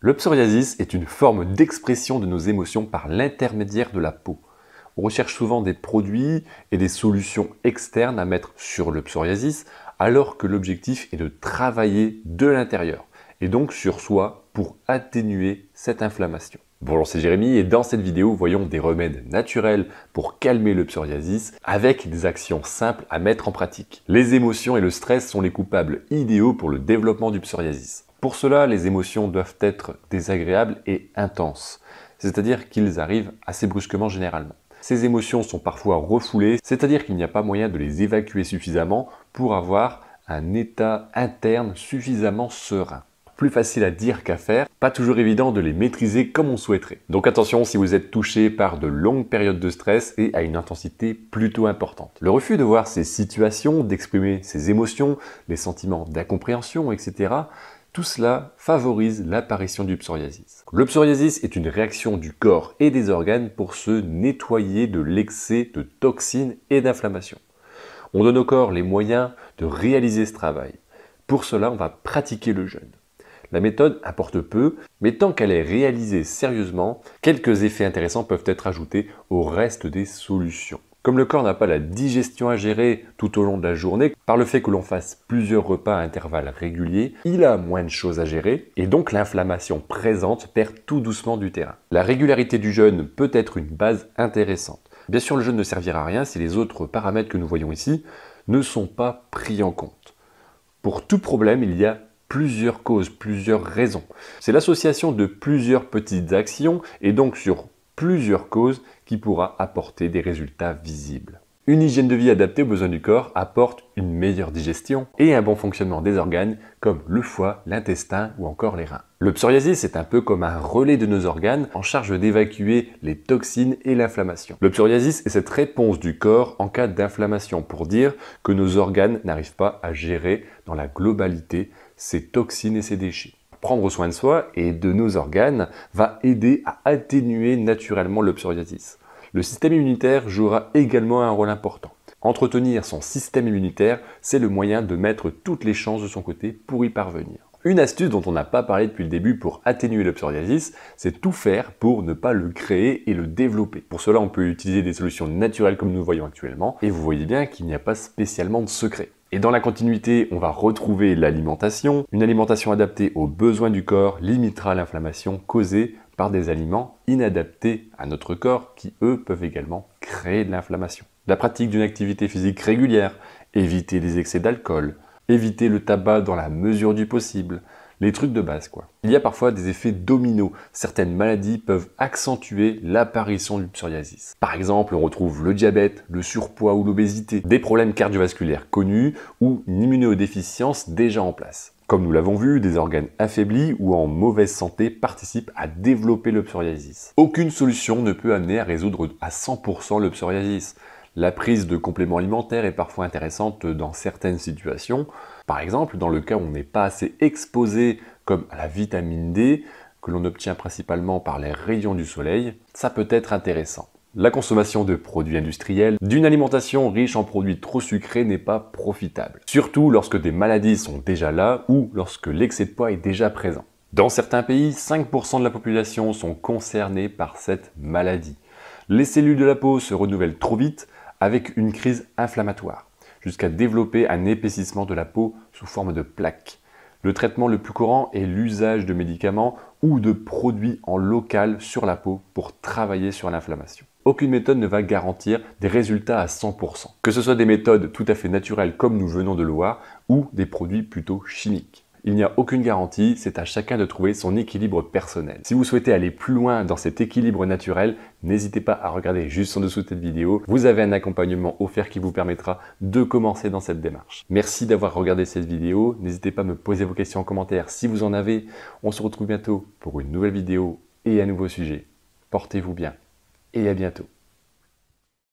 Le psoriasis est une forme d'expression de nos émotions par l'intermédiaire de la peau. On recherche souvent des produits et des solutions externes à mettre sur le psoriasis, alors que l'objectif est de travailler de l'intérieur, et donc sur soi pour atténuer cette inflammation. Bonjour, c'est Jérémy et dans cette vidéo, voyons des remèdes naturels pour calmer le psoriasis avec des actions simples à mettre en pratique. Les émotions et le stress sont les coupables idéaux pour le développement du psoriasis. Pour cela, les émotions doivent être désagréables et intenses, c'est-à-dire qu'ils arrivent assez brusquement généralement. Ces émotions sont parfois refoulées, c'est-à-dire qu'il n'y a pas moyen de les évacuer suffisamment pour avoir un état interne suffisamment serein. Plus facile à dire qu'à faire, pas toujours évident de les maîtriser comme on souhaiterait. Donc attention si vous êtes touché par de longues périodes de stress et à une intensité plutôt importante. Le refus de voir ces situations, d'exprimer ses émotions, les sentiments d'incompréhension, etc., tout cela favorise l'apparition du psoriasis. Le psoriasis est une réaction du corps et des organes pour se nettoyer de l'excès de toxines et d'inflammation. On donne au corps les moyens de réaliser ce travail. Pour cela, on va pratiquer le jeûne. La méthode apporte peu, mais tant qu'elle est réalisée sérieusement, quelques effets intéressants peuvent être ajoutés au reste des solutions. Comme le corps n'a pas la digestion à gérer tout au long de la journée, par le fait que l'on fasse plusieurs repas à intervalles réguliers, il a moins de choses à gérer et donc l'inflammation présente perd tout doucement du terrain. La régularité du jeûne peut être une base intéressante. Bien sûr, le jeûne ne servira à rien si les autres paramètres que nous voyons ici ne sont pas pris en compte. Pour tout problème, il y a plusieurs causes, plusieurs raisons. C'est l'association de plusieurs petites actions et donc sur plusieurs causes qui pourra apporter des résultats visibles. Une hygiène de vie adaptée aux besoins du corps apporte une meilleure digestion et un bon fonctionnement des organes comme le foie, l'intestin ou encore les reins. Le psoriasis est un peu comme un relais de nos organes en charge d'évacuer les toxines et l'inflammation. Le psoriasis est cette réponse du corps en cas d'inflammation pour dire que nos organes n'arrivent pas à gérer dans la globalité ces toxines et ces déchets. Prendre soin de soi et de nos organes va aider à atténuer naturellement le psoriasis. Le système immunitaire jouera également un rôle important. Entretenir son système immunitaire, c'est le moyen de mettre toutes les chances de son côté pour y parvenir. Une astuce dont on n'a pas parlé depuis le début pour atténuer le psoriasis, c'est tout faire pour ne pas le créer et le développer. Pour cela, on peut utiliser des solutions naturelles comme nous voyons actuellement, et vous voyez bien qu'il n'y a pas spécialement de secret. Et dans la continuité, on va retrouver l'alimentation. Une alimentation adaptée aux besoins du corps limitera l'inflammation causée par des aliments inadaptés à notre corps qui, eux, peuvent également créer de l'inflammation. La pratique d'une activité physique régulière, éviter les excès d'alcool, éviter le tabac dans la mesure du possible, les trucs de base quoi. Il y a parfois des effets dominos. Certaines maladies peuvent accentuer l'apparition du psoriasis. Par exemple, on retrouve le diabète, le surpoids ou l'obésité, des problèmes cardiovasculaires connus ou une immunodéficience déjà en place. Comme nous l'avons vu, des organes affaiblis ou en mauvaise santé participent à développer le psoriasis. Aucune solution ne peut amener à résoudre à 100% le psoriasis. La prise de compléments alimentaires est parfois intéressante dans certaines situations. Par exemple, dans le cas où on n'est pas assez exposé comme à la vitamine D, que l'on obtient principalement par les rayons du soleil, ça peut être intéressant. La consommation de produits industriels, d'une alimentation riche en produits trop sucrés n'est pas profitable. Surtout lorsque des maladies sont déjà là ou lorsque l'excès de poids est déjà présent. Dans certains pays, 5% de la population sont concernés par cette maladie. Les cellules de la peau se renouvellent trop vite avec une crise inflammatoire, jusqu'à développer un épaississement de la peau sous forme de plaques. Le traitement le plus courant est l'usage de médicaments ou de produits en local sur la peau pour travailler sur l'inflammation. Aucune méthode ne va garantir des résultats à 100%, que ce soit des méthodes tout à fait naturelles comme nous venons de le voir ou des produits plutôt chimiques. Il n'y a aucune garantie, c'est à chacun de trouver son équilibre personnel. Si vous souhaitez aller plus loin dans cet équilibre naturel, n'hésitez pas à regarder juste en dessous de cette vidéo. Vous avez un accompagnement offert qui vous permettra de commencer dans cette démarche. Merci d'avoir regardé cette vidéo. N'hésitez pas à me poser vos questions en commentaire si vous en avez. On se retrouve bientôt pour une nouvelle vidéo et un nouveau sujet. Portez-vous bien et à bientôt.